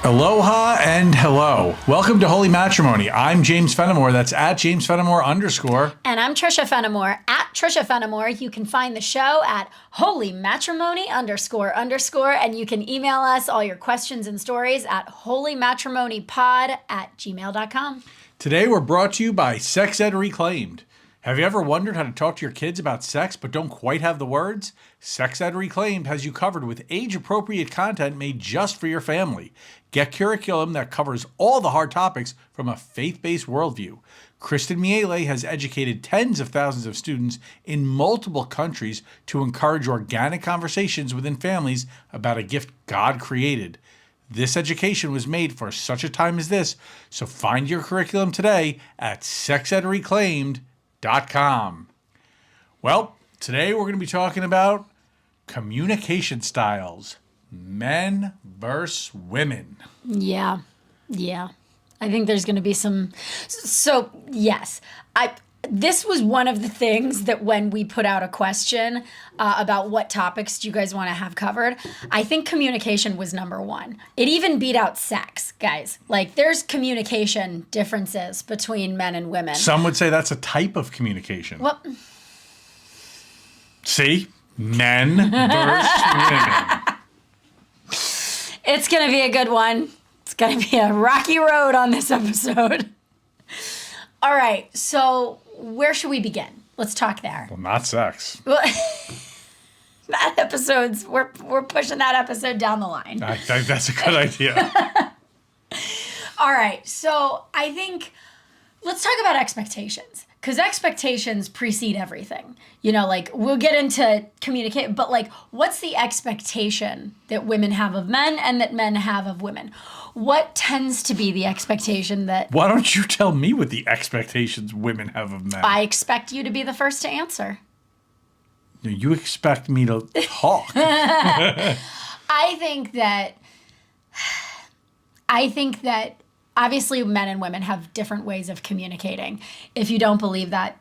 Aloha and hello. Welcome to Holy Matrimony. I'm James Fenimore. That's at James Fenimore _ And I'm Trisha Fenimore at Trisha Fenimore. You can find the show at Holy Matrimony __. And you can email us all your questions and stories at holymatrimonypod@gmail.com. Today we're brought to you by Sex Ed Reclaimed. Have you ever wondered how to talk to your kids about sex but don't quite have the words? Sex Ed Reclaimed has you covered with age-appropriate content made just for your family. Get curriculum that covers all the hard topics from a faith-based worldview. Kristen Miele has educated tens of thousands of students in multiple countries to encourage organic conversations within families about a gift God created. This education was made for such a time as this, so find your curriculum today at sexedreclaimed.com. Well, today we're going to be talking about communication styles, men versus women. Yeah. I think there's going to be some. So, yes. This was one of the things that when we put out a question about what topics do you guys want to have covered, I think communication was number one. It even beat out sex, guys. Like, there's communication differences between men and women. Some would say that's a type of communication. Well, see? Men versus women. it's going to be a good one. It's going to be a rocky road on this episode. All right, so where should we begin? Let's talk there. Well, not sex. Well, we're pushing that episode down the line. I think that's a good idea. All right, so I think let's talk about expectations, because expectations precede everything. You know, like, we'll get into communicate, but like, what's the expectation that women have of men and that men have of women? What tends to be the expectation that... Why don't you tell me what the expectations women have of men? I expect you to be the first to answer. You expect me to talk. I think that obviously men and women have different ways of communicating. If you don't believe that,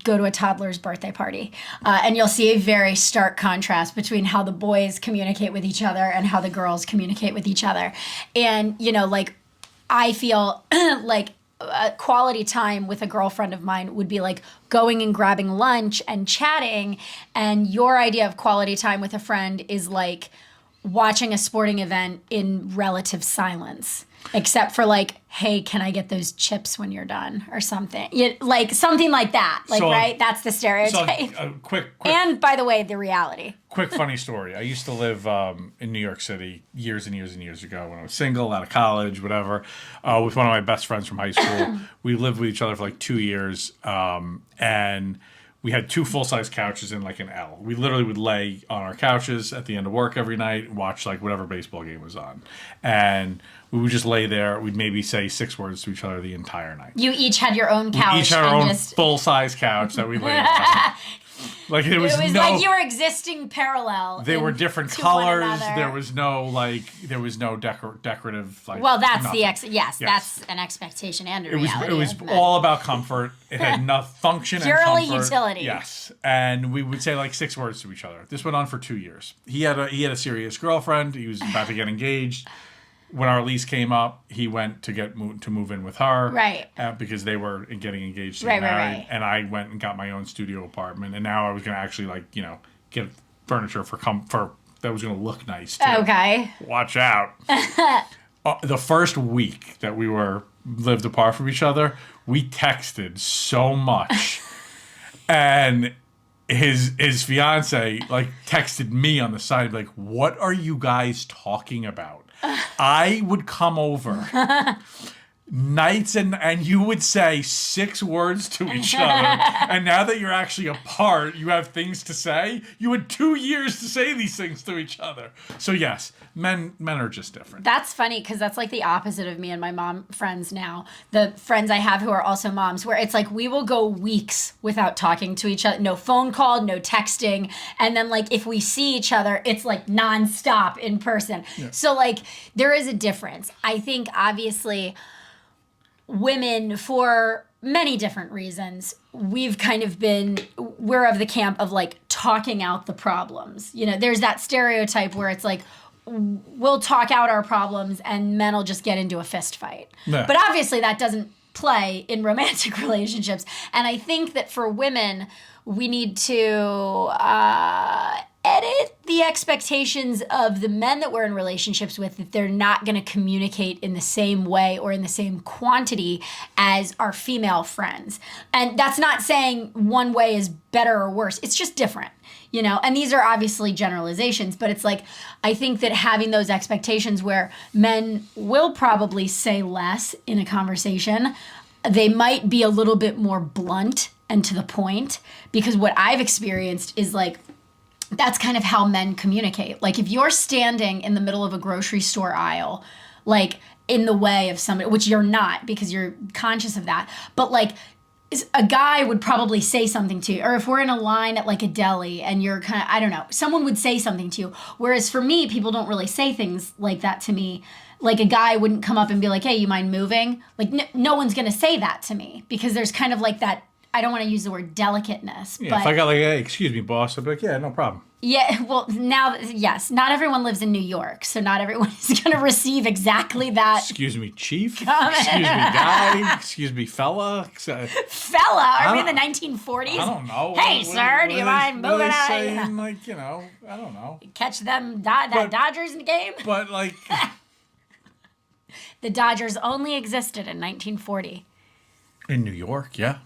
go to a toddler's birthday party, and you'll see a very stark contrast between how the boys communicate with each other and how the girls communicate with each other. And, you know, like, I feel like quality time with a girlfriend of mine would be like going and grabbing lunch and chatting, and your idea of quality time with a friend is like watching a sporting event in relative silence. Except for like, hey, can I get those chips when you're done or something? Like something like that. Like, so, right? That's the stereotype. So, quick. And by the way, the reality. Quick funny story. I used to live in New York City years and years and years ago when I was single, out of college, whatever, with one of my best friends from high school. We lived with each other for like 2 years, and we had 2 full-size couches in like an L. We literally would lay on our couches at the end of work every night and watch like whatever baseball game was on. And we would just lay there. We'd maybe say 6 words to each other the entire night. You each had your own couch. We each had our own full-size couch that we laid on. Like it was like you were existing parallel. They were different colors. There was no decorative like. Well, that's nothing. Yes, that's an expectation and a reality. It was all about comfort. It had enough function purely and comfort. Utility. Yes, and we would say like 6 words to each other. This went on for 2 years. He had a serious girlfriend. He was about to get engaged. When our lease came up, he went to move in with her, right? Because they were getting engaged to get married, right. And I went and got my own studio apartment, and now I was going to actually get furniture for that was going to look nice too. Okay, watch out. The first week that we lived apart from each other, we texted so much, and his fiance like texted me on the side like, "What are you guys talking about?" I would come over nights and you would say 6 words to each other. And now that you're actually apart, you have things to say. You had 2 years to say these things to each other. So yes, men are just different. That's funny because that's like the opposite of me and my mom friends now. The friends I have who are also moms, where it's like we will go weeks without talking to each other. No phone call, no texting. And then like if we see each other, it's like nonstop in person. Yeah. So like there is a difference. I think obviously women, for many different reasons, we're of the camp of like talking out the problems. You know, there's that stereotype where it's like we'll talk out our problems and men will just get into a fist fight. Yeah. But obviously that doesn't play in romantic relationships. And I think that for women, we need to edit the expectations of the men that we're in relationships with, that they're not going to communicate in the same way or in the same quantity as our female friends. And that's not saying one way is better or worse. It's just different, you know? And these are obviously generalizations, but it's like, I think that having those expectations where men will probably say less in a conversation, they might be a little bit more blunt and to the point, because what I've experienced is like, that's kind of how men communicate. Like if you're standing in the middle of a grocery store aisle, like in the way of somebody, which you're not because you're conscious of that, but like a guy would probably say something to you. Or if we're in a line at like a deli and you're kind of, I don't know, someone would say something to you. Whereas for me, people don't really say things like that to me. Like a guy wouldn't come up and be like, hey, you mind moving? Like no one's going to say that to me because there's kind of like that, I don't want to use the word delicateness. Yeah, but if I got like, hey, excuse me, boss, I'd be like, yeah, no problem. Yeah, well, now, yes, not everyone lives in New York, so not everyone is going to receive exactly that. Excuse me, chief. Excuse me, guy. Excuse me, fella. Fella? Are we in the 1940s? I don't know. Hey, sir, do you mind moving out? Saying, like, you know, I don't know. Catch them Dodgers in the game? But, like... The Dodgers only existed in 1940. In New York, yeah.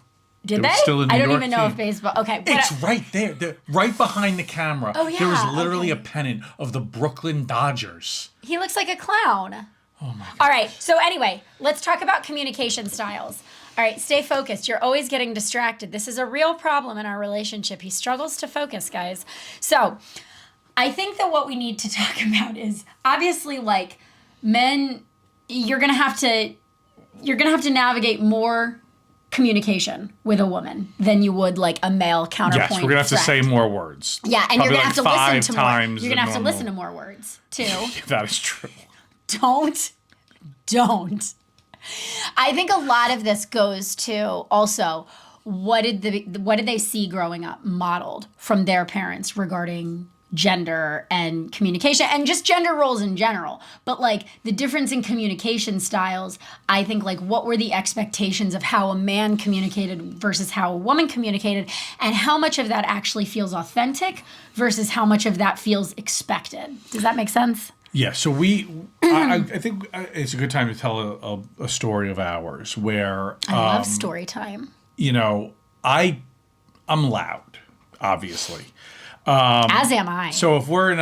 Did they? Still a New I don't York even know team. if baseball. Okay, it's right there. Right behind the camera. Oh yeah. There was literally a pennant of the Brooklyn Dodgers. He looks like a clown. Oh my god. All right. So anyway, let's talk about communication styles. All right, stay focused. You're always getting distracted. This is a real problem in our relationship. He struggles to focus, guys. So, I think that what we need to talk about is obviously like men, you're going to have to navigate more communication with a woman than you would like a male counterpoint. Yes, we're gonna have to say more words. Yeah, and probably you're gonna like have to listen to more. times You're gonna have to normal. listen to more words too. That is true. Don't. I think a lot of this goes to also what did they see growing up modeled from their parents regarding gender and communication and just gender roles in general. But like the difference in communication styles, I think like what were the expectations of how a man communicated versus how a woman communicated, and how much of that actually feels authentic versus how much of that feels expected. Does that make sense? Yeah, so I think it's a good time to tell a story of ours where I love story time. You know, I'm loud, obviously. As am I. So if we're in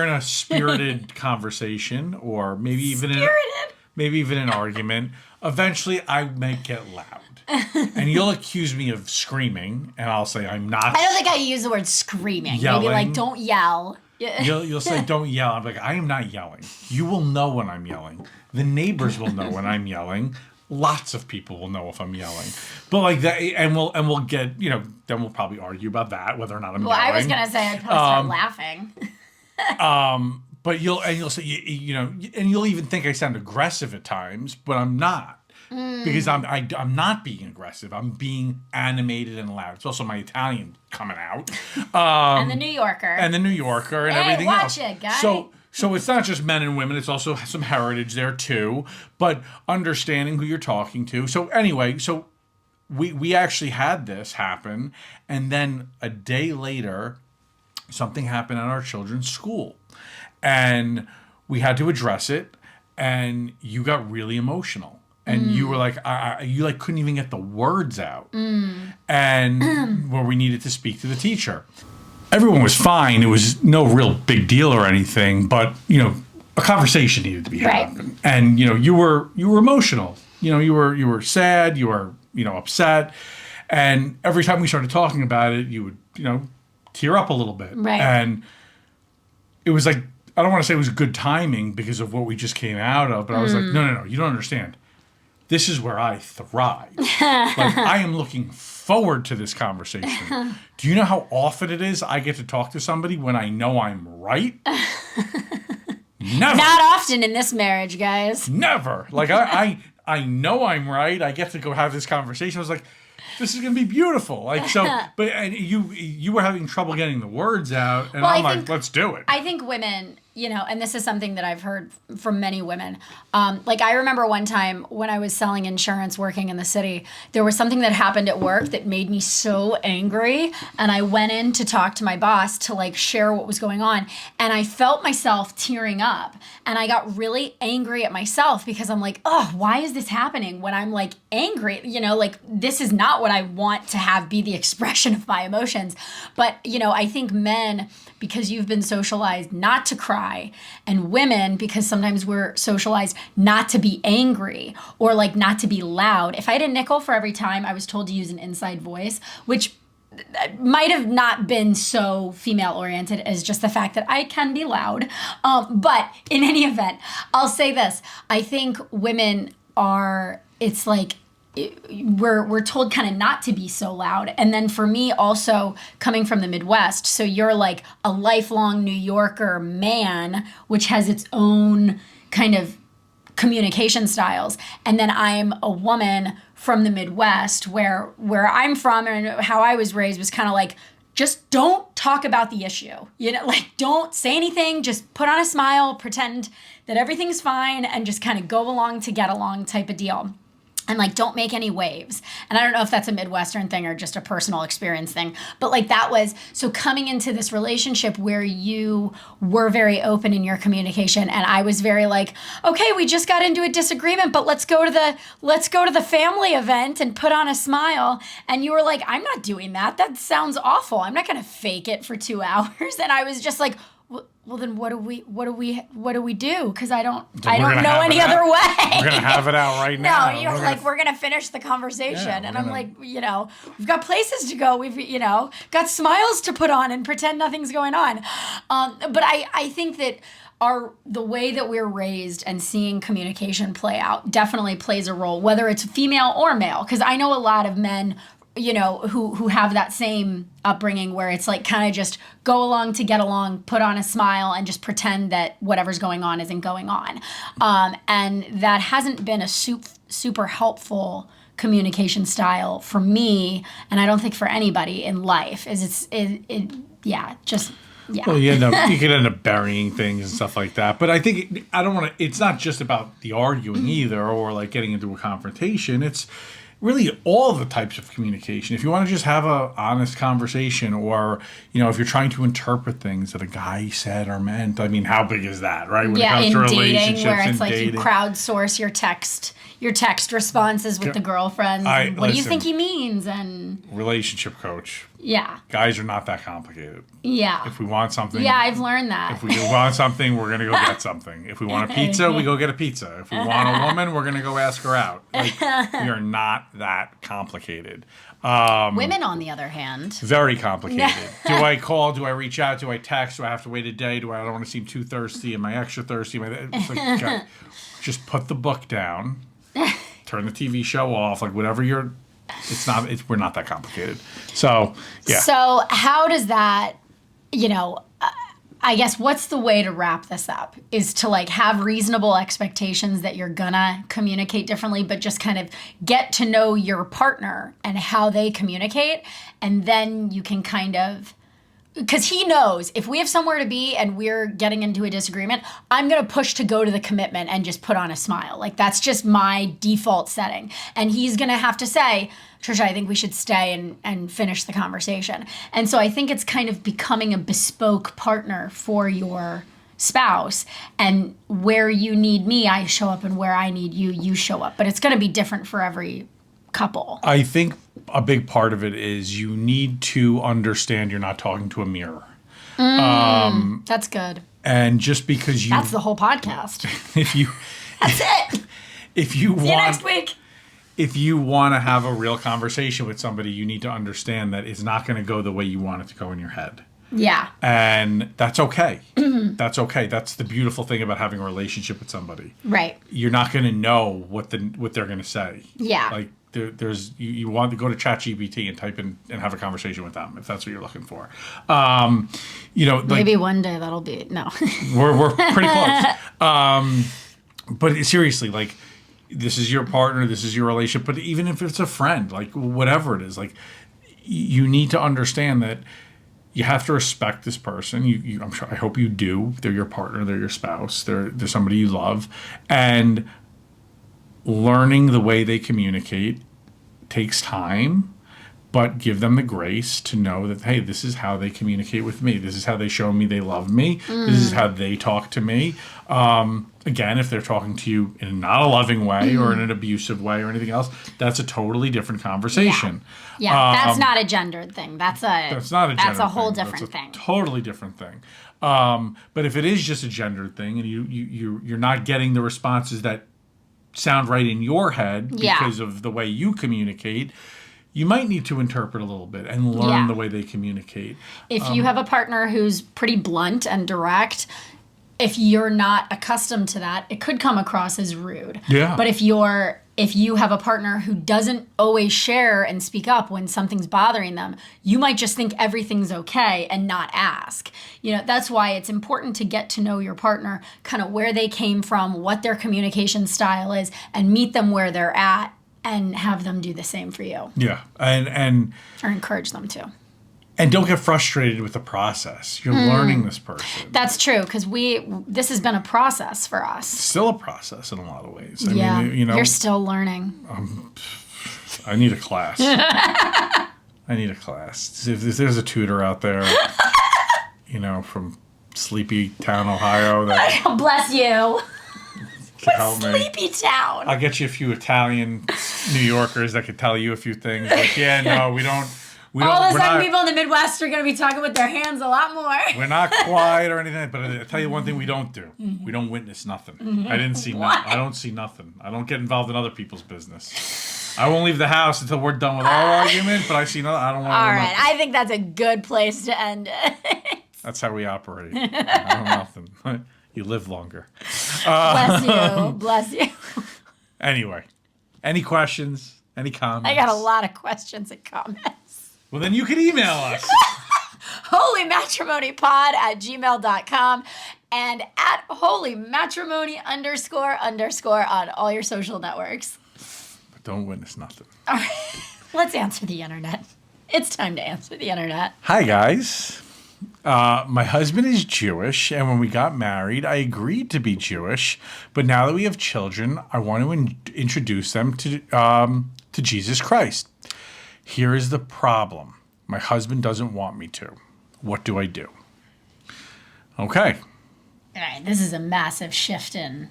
a spirited conversation, or maybe even an argument, eventually I might get loud, and you'll accuse me of screaming, and I'll say I'm not. I don't think I use the word screaming. Yelling. Maybe like don't yell. You'll say don't yell. I'm like, I am not yelling. You will know when I'm yelling. The neighbors will know when I'm yelling. Lots of people will know if I'm yelling, but like that, and we'll get, you know, then we'll probably argue about that, whether or not I'm yelling. Well, I was gonna say I'd probably start laughing. But you'll say, you know, and you'll even think I sound aggressive at times, but I'm not, because I'm not being aggressive. I'm being animated and loud. It's also my Italian coming out, and the New Yorker, and everything else. Watch it, guy. So it's not just men and women, it's also some heritage there too, but understanding who you're talking to. So anyway, so we actually had this happen, and then a day later, something happened at our children's school, and we had to address it, and you got really emotional. And you were like, you like couldn't even get the words out, and where we needed to speak to the teacher. Everyone was fine. It was no real big deal or anything, but you know, a conversation needed to be had. Right. And you know, you were emotional. You know, you were sad. You were upset. And every time we started talking about it, you would tear up a little bit. Right. And it was like, I don't want to say it was good timing because of what we just came out of, but I was like, no, you don't understand. This is where I thrive. Like I am looking forward to this conversation. Do you know how often it is I get to talk to somebody when I know I'm right? Never. Not often in this marriage, guys. Never. Like I know I'm right. I get to go have this conversation. I was like, this is gonna be beautiful. Like so, and you were having trouble getting the words out, and I'm like, let's do it. I think women and this is something that I've heard from many women. Like I remember one time when I was selling insurance working in the city, there was something that happened at work that made me so angry. And I went in to talk to my boss to like share what was going on. And I felt myself tearing up. And I got really angry at myself because I'm like, oh, why is this happening when I'm like angry? Like this is not what I want to have be the expression of my emotions. But, I think men, because you've been socialized not to cry, and women, because sometimes we're socialized not to be angry or like not to be loud. If I had a nickel for every time I was told to use an inside voice, which might have not been so female oriented as just the fact that I can be loud. But in any event, I'll say this. I think women it's like, we're told kind of not to be so loud. And then for me also coming from the Midwest, so you're like a lifelong New Yorker man, which has its own kind of communication styles. And then I'm a woman from the Midwest where I'm from and how I was raised was kind of like, just don't talk about the issue. Like don't say anything, just put on a smile, pretend that everything's fine and just kind of go along to get along type of deal. And like, don't make any waves. And I don't know if that's a Midwestern thing or just a personal experience thing, but like that was, so coming into this relationship where you were very open in your communication and I was very like, okay, we just got into a disagreement, but let's go to the family event and put on a smile. And you were like, I'm not doing that. That sounds awful. I'm not going to fake it for 2 hours. And I was just like, well, then what do we do? Because I don't know any other way. We're gonna have it out right now. No, you're like, we're gonna finish the conversation, and I'm like, we've got places to go. We've got smiles to put on and pretend nothing's going on. But I think that the way that we're raised and seeing communication play out definitely plays a role, whether it's female or male. Because I know a lot of men, who have that same upbringing where it's like kind of just go along to get along, put on a smile and just pretend that whatever's going on isn't going on. And that hasn't been a super helpful communication style for me. And I don't think for anybody in life yeah. Well, you could end up burying things and stuff like that. But I think it's not just about the arguing either or like getting into a confrontation. It's really all the types of communication. If you want to just have a honest conversation or, if you're trying to interpret things that a guy said or meant, I mean, how big is that, right? When it comes to dating, where it's like you crowdsource your text responses with the girlfriends. What do you think he means? And relationship coach. Yeah. Guys are not that complicated. Yeah. If we want something. Yeah, I've learned that. If we want something, we're going to go get something. If we want a pizza, we go get a pizza. If we want a woman, we're going to go ask her out. Like, we are not that complicated. Women, on the other hand. Very complicated. Do I call? Do I reach out? Do I text? Do I have to wait a day? I don't want to seem too thirsty? Am I extra thirsty? It's like, God, just put the book down. Turn the TV show off. Like, whatever we're not that complicated. So, yeah. So how does that, I guess what's the way to wrap this up is to like have reasonable expectations that you're gonna communicate differently, but just kind of get to know your partner and how they communicate. And then you can kind of, because he knows if we have somewhere to be and we're getting into a disagreement, I'm going to push to go to the commitment and just put on a smile. Like that's just my default setting. And he's going to have to say, Trisha, I think we should stay and finish the conversation. And so I think it's kind of becoming a bespoke partner for your spouse, and where you need me, I show up, and where I need you, you show up. But it's going to be different for every couple. I think a big part of it is you need to understand you're not talking to a mirror. That's good. And just because that's the whole podcast. That's it. If you See you next week. If you want to have a real conversation with somebody, you need to understand that it's not going to go the way you want it to go in your head. Yeah. And that's okay. That's okay. That's the beautiful thing about having a relationship with somebody. Right. You're not going to know what they're going to say. Yeah. Like you want to go to ChatGPT and type in and have a conversation with them if that's what you're looking for. Maybe one day that'll be no. we're pretty close. But seriously, like, this is your partner, this is your relationship. But even if it's a friend, like whatever it is, like you need to understand that you have to respect this person. I'm sure, I hope you do. They're your partner. They're your spouse. They're somebody you love. And learning the way they communicate takes time, but give them the grace to know that, hey, this is how they communicate with me. This is how they show me they love me. This is how they talk to me. Again, if they're talking to you in not a loving way or in an abusive way or anything else, that's a totally different conversation. Yeah, that's not a gendered thing. That's a whole different thing. Totally different thing. But if it is just a gendered thing and you're not getting the responses that sound right in your head because of the way you communicate, you might need to interpret a little bit and learn the way they communicate. If you have a partner who's pretty blunt and direct, if you're not accustomed to that, it could come across as rude. Yeah. But if you have a partner who doesn't always share and speak up when something's bothering them, you might just think everything's okay and not ask. That's why it's important to get to know your partner, kind of where they came from, what their communication style is, and meet them where they're at and have them do the same for you. Yeah. And or encourage them to. And don't get frustrated with the process. You're learning this person. That's true, because this has been a process for us. Still a process in a lot of ways. I mean, you're still learning. I need a class. I need a class. If there's a tutor out there, from Sleepy Town, Ohio, that bless you. can help me. Sleepy Town. I'll get you a few Italian New Yorkers that could tell you a few things. Like, we don't. All of a sudden, people in the Midwest are going to be talking with their hands a lot more. We're not quiet or anything, but I'll tell you one thing we don't do. We don't witness nothing. I didn't see nothing. I don't see nothing. I don't get involved in other people's business. I won't leave the house until we're done with our argument, but I see nothing. I don't want to. All right. I think that's a good place to end it. That's how we operate. I don't know nothing. You live longer. Bless you. Bless you. Anyway, any questions? Any comments? I got a lot of questions and comments. Well, then you can email us. holymatrimonypod@gmail.com and at holymatrimony__ on all your social networks. But don't witness nothing. All right. Let's answer the internet. It's time to answer the internet. Hi, guys. My husband is Jewish, and when we got married, I agreed to be Jewish. But now that we have children, I want to introduce them to Jesus Christ. Here is the problem. My husband doesn't want me to. What do I do? Okay. All right, this is a massive shift in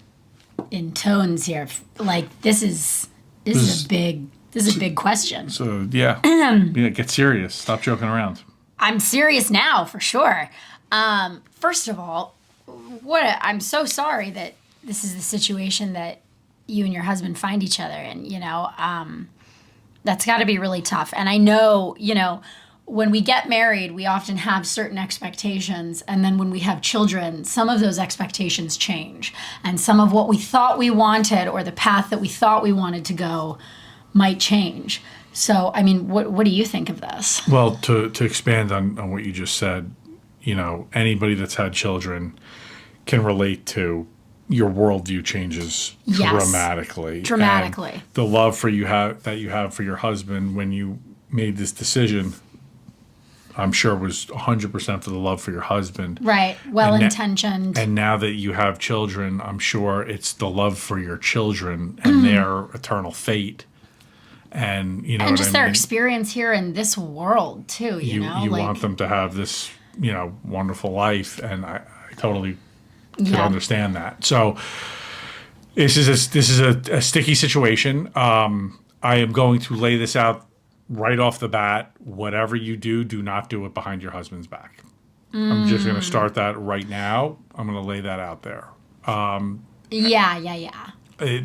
tones here. Like this is a big question. So yeah, get serious. Stop joking around. I'm serious now for sure. First of all, I'm so sorry that this is the situation that you and your husband find each other in. That's got to be really tough. And I know, when we get married, we often have certain expectations. And then when we have children, some of those expectations change. And some of what we thought we wanted or the path that we thought we wanted to go might change. So, I mean, what do you think of this? Well, to expand on what you just said, anybody that's had children can relate to your worldview changes dramatically. Dramatically. And the love that you have for your husband when you made this decision, I'm sure was 100% for the love for your husband. Right. Well-intentioned. And now that you have children, I'm sure it's the love for your children and their eternal fate. And and just their experience here in this world too. You want them to have this wonderful life, and I totally could understand that. So this is a sticky situation. I am going to lay this out right off the bat. Whatever you do not do it behind your husband's back. I'm just going to start that right now. I'm going to lay that out there.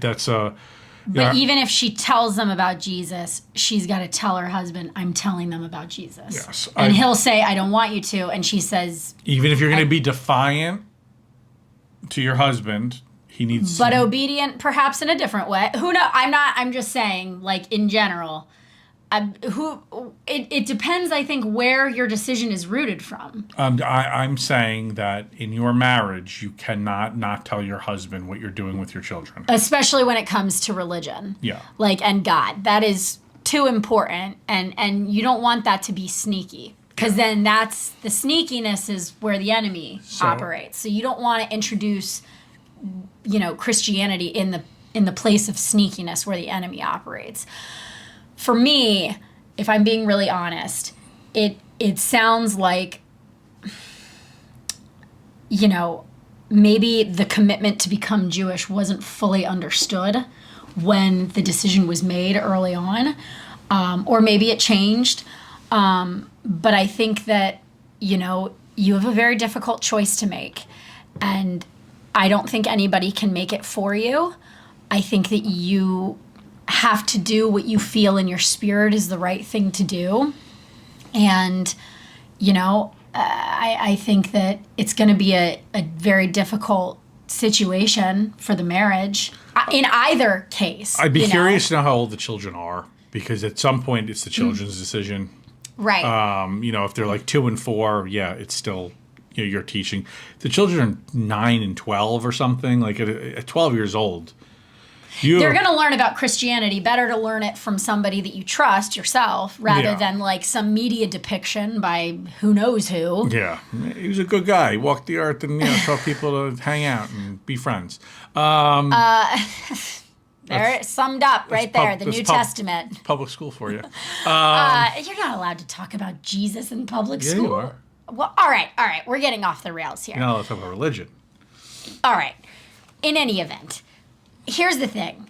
That's a. But even if she tells them about Jesus, she's got to tell her husband, I'm telling them about Jesus. Yes. And he'll say, I don't want you to. And she says... Even if you're going to be defiant to your husband, he needs... But obedient, perhaps in a different way. Who knows? I'm just saying, like, in general... It depends, I think, where your decision is rooted from. I'm saying that in your marriage, you cannot not tell your husband what you're doing with your children. Especially when it comes to religion. Yeah. And God. That is too important, and you don't want that to be sneaky. Because then that's the sneakiness is where the enemy operates. So you don't want to introduce, Christianity in the place of sneakiness where the enemy operates. For me, if I'm being really honest, it sounds like, maybe the commitment to become Jewish wasn't fully understood when the decision was made early on, or maybe it changed. But I think that, you have a very difficult choice to make. And I don't think anybody can make it for you. I think that you have to do what you feel in your spirit is the right thing to do. And, I think that it's going to be a very difficult situation for the marriage in either case. I'd be curious to know how old the children are, because at some point it's the children's decision. Right. If they're like 2 and 4, yeah, it's still, you're teaching. The children are 9 and 12 or something, like at 12 years old. They're going to learn about Christianity. Better to learn it from somebody that you trust yourself rather than like some media depiction by who knows who. Yeah. He was a good guy. He walked the earth and taught people to hang out and be friends. There, summed up right there, the New Testament. Public school for you. You're not allowed to talk about Jesus in public school. You are. Well, all right. We're getting off the rails here. You're not allowed to talk about religion. All right. In any event, here's the thing.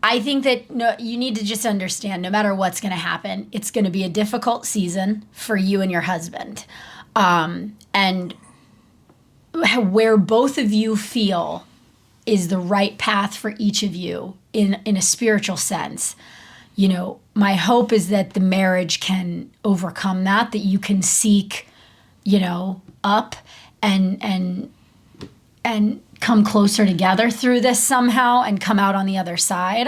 I think that you need to just understand, no matter what's going to happen, it's going to be a difficult season for you and your husband. And where both of you feel is the right path for each of you in a spiritual sense. My hope is that the marriage can overcome that you can seek, up and come closer together through this somehow and come out on the other side.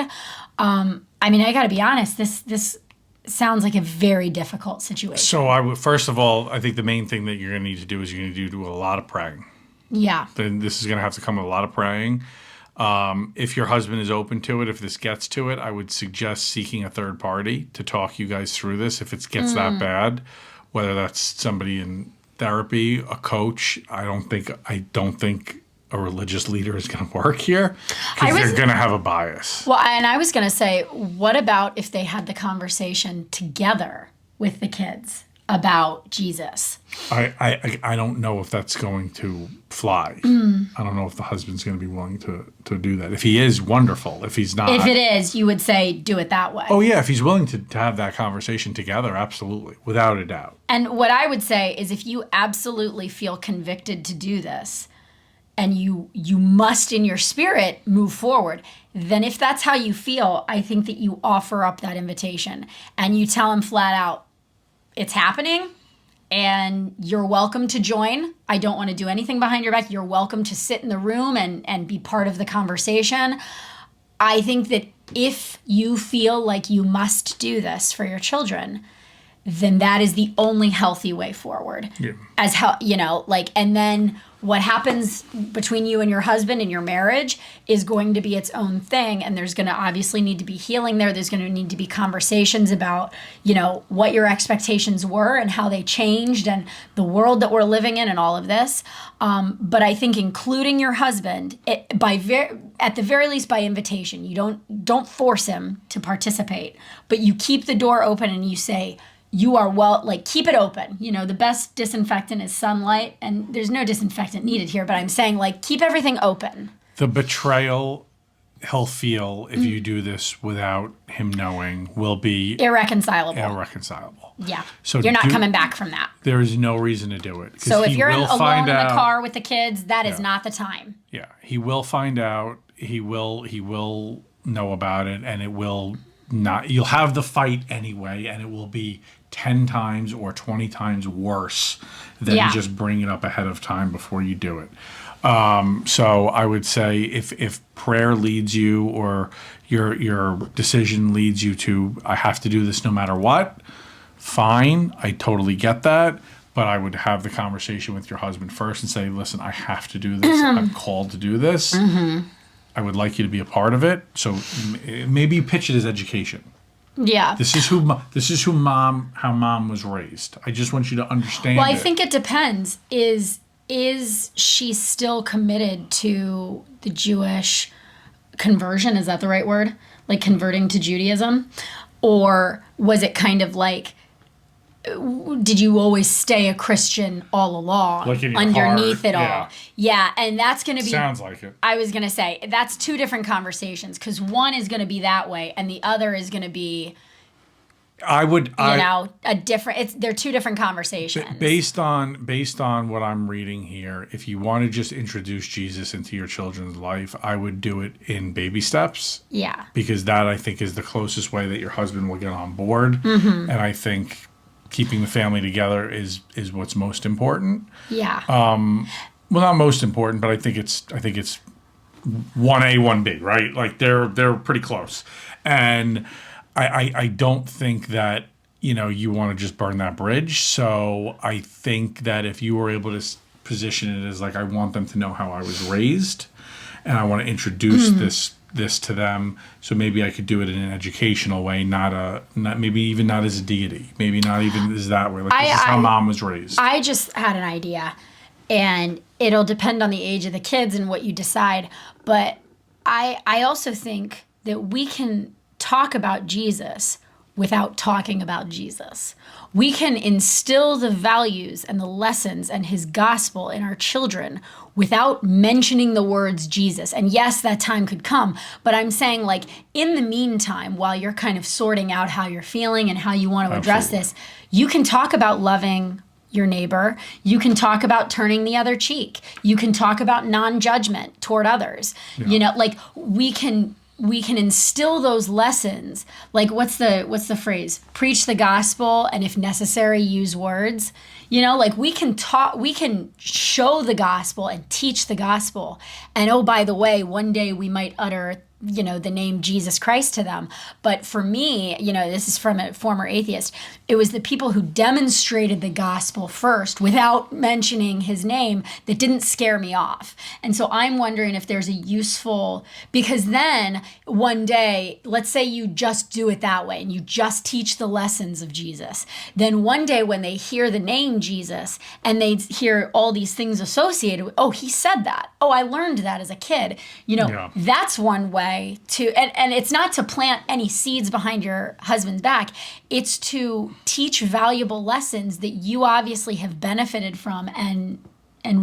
I got to be honest, this sounds like a very difficult situation. So first of all, I think the main thing that you're going to need to do is you're going to do a lot of praying. Yeah. Then this is going to have to come with a lot of praying. If your husband is open to it, if this gets to it, I would suggest seeking a third party to talk you guys through this. If it gets that bad, whether that's somebody in therapy, a coach, I don't think a religious leader is going to work here, because they're going to have a bias. Well, and I was going to say, what about if they had the conversation together with the kids about Jesus? I don't know if that's going to fly. I don't know if the husband's going to be willing to do that. If he is, wonderful. If he's not. If it is, you would say do it that way. Oh, yeah. If he's willing to have that conversation together, absolutely. Without a doubt. And what I would say is if you absolutely feel convicted to do this and you must in your spirit move forward, then if that's how you feel, I think that you offer up that invitation and you tell him flat out, it's happening and you're welcome to join. I don't want to do anything behind your back. You're welcome to sit in the room and be part of the conversation. I think that if you feel like you must do this for your children, then that is the only healthy way forward. Yeah. And then what happens between you and your husband in your marriage is going to be its own thing. And there's going to obviously need to be healing there. There's going to need to be conversations about, what your expectations were and how they changed and the world that we're living in and all of this. But I think including your husband, at the very least by invitation, you don't force him to participate, but you keep the door open and you say, you are keep it open. The best disinfectant is sunlight, and there's no disinfectant needed here, but I'm saying, keep everything open. The betrayal he'll feel if you do this without him knowing will be irreconcilable. Yeah. So you're not coming back from that. There is no reason to do it. So if you're alone in the car with the kids, that is not the time. Yeah. He will find out. He will know about it, and it will not. You'll have the fight anyway, and it will be 10 times or 20 times worse than just bring it up ahead of time before you do it. So I would say if prayer leads you or your decision leads you to, I have to do this no matter what, fine. I totally get that. But I would have the conversation with your husband first and say, listen, I have to do this. I'm called to do this. I would like you to be a part of it. So maybe you pitch it as education. Yeah. This is how mom was raised. I just want you to understand. Well, I think it depends. Is she still committed to the Jewish conversion? Is that the right word? Like converting to Judaism? Or was it kind of like, did you always stay a Christian all along, like in your underneath heart, it all? Yeah, and that's going to be... Sounds like it. I was going to say, that's two different conversations, because one is going to be that way, and the other is going to be... a different. They're two different conversations. Based on what I'm reading here, if you want to just introduce Jesus into your children's life, I would do it in baby steps. Yeah. Because that, I think, is the closest way that your husband will get on board. Mm-hmm. And I think keeping the family together is what's most important. Yeah. Well, not most important, but I think it's 1A, 1B, right? Like they're pretty close. And I don't think that, you want to just burn that bridge. So I think that if you were able to position it as like, I want them to know how I was raised, and I want to introduce this to them. So maybe I could do it in an educational way, maybe even not as a deity, maybe not even as that way. Like this is how mom was raised. I just had an idea, and it'll depend on the age of the kids and what you decide. But I also think that we can talk about Jesus without talking about Jesus. We can instill the values and the lessons and his gospel in our children without mentioning the words Jesus. And yes, that time could come, but I'm saying, like, in the meantime, while you're kind of sorting out how you're feeling and how you want to address this, you can talk about loving your neighbor. You can talk about turning the other cheek. You can talk about non-judgment toward others. Yeah. Like we can instill those lessons. Like what's the phrase? Preach the gospel, and if necessary, use words. Like we can show the gospel and teach the gospel. And oh, by the way, one day we might utter the name Jesus Christ to them. But for me, this is from a former atheist, it was the people who demonstrated the gospel first without mentioning his name that didn't scare me off. And so I'm wondering if there's a useful, because then one day, let's say you just do it that way and you just teach the lessons of Jesus. Then one day when they hear the name Jesus and they hear all these things associated with, oh, he said that. Oh, I learned that as a kid. That's one way to, and it's not to plant any seeds behind your husband's back. It's to teach valuable lessons that you obviously have benefited from and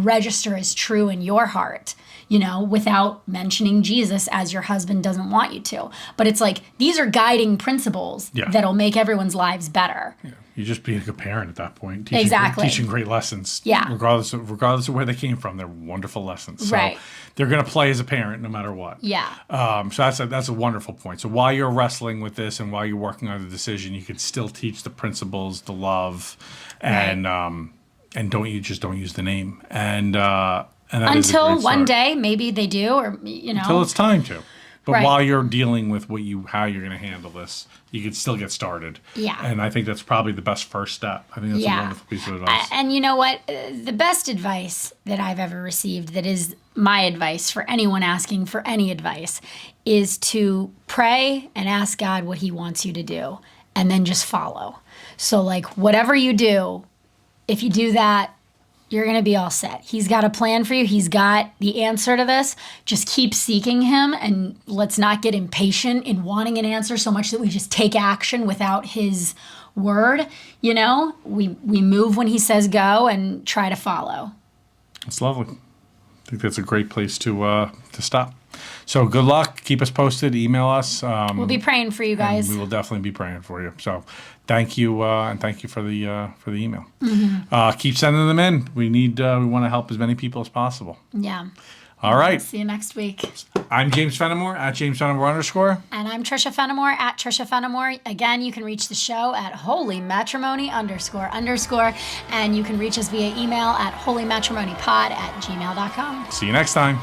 register as true in your heart, without mentioning Jesus as your husband doesn't want you to. But it's like, these are guiding principles that'll make everyone's lives better. Yeah. You just be a good parent at that point. Teaching great lessons. Yeah. Regardless of where they came from, they're wonderful lessons. So right. They're going to play as a parent no matter what. Yeah. So that's a wonderful point. So while you're wrestling with this and while you're working on the decision, you could still teach the principles, the love, and don't use the name. And that until one day maybe they do, or until it's time to. But right. while you're dealing with how you're going to handle this, you could still get started. Yeah. And I think that's probably the best first step. I think that's a wonderful piece of advice. And you know what? The best advice that I've ever received, that is my advice for anyone asking for any advice, is to pray and ask God what he wants you to do, and then just follow. So like whatever you do, if you do that, you're going to be all set. He's got a plan for you. He's got the answer to this. Just keep seeking him, and let's not get impatient in wanting an answer so much that we just take action without his word. We move when he says go and try to follow. That's lovely. I think that's a great place to stop. So good luck. Keep us posted. Email us. We'll be praying for you guys. We will definitely be praying for you. So thank you, and thank you for the email. Mm-hmm. Keep sending them in. We want to help as many people as possible. Yeah. All right. See you next week. I'm James Fenimore at James Fenimore _. And I'm Trisha Fenimore at Trisha Fenimore. Again, you can reach the show at holymatrimony __. And you can reach us via email at holymatrimonypod@gmail.com. See you next time.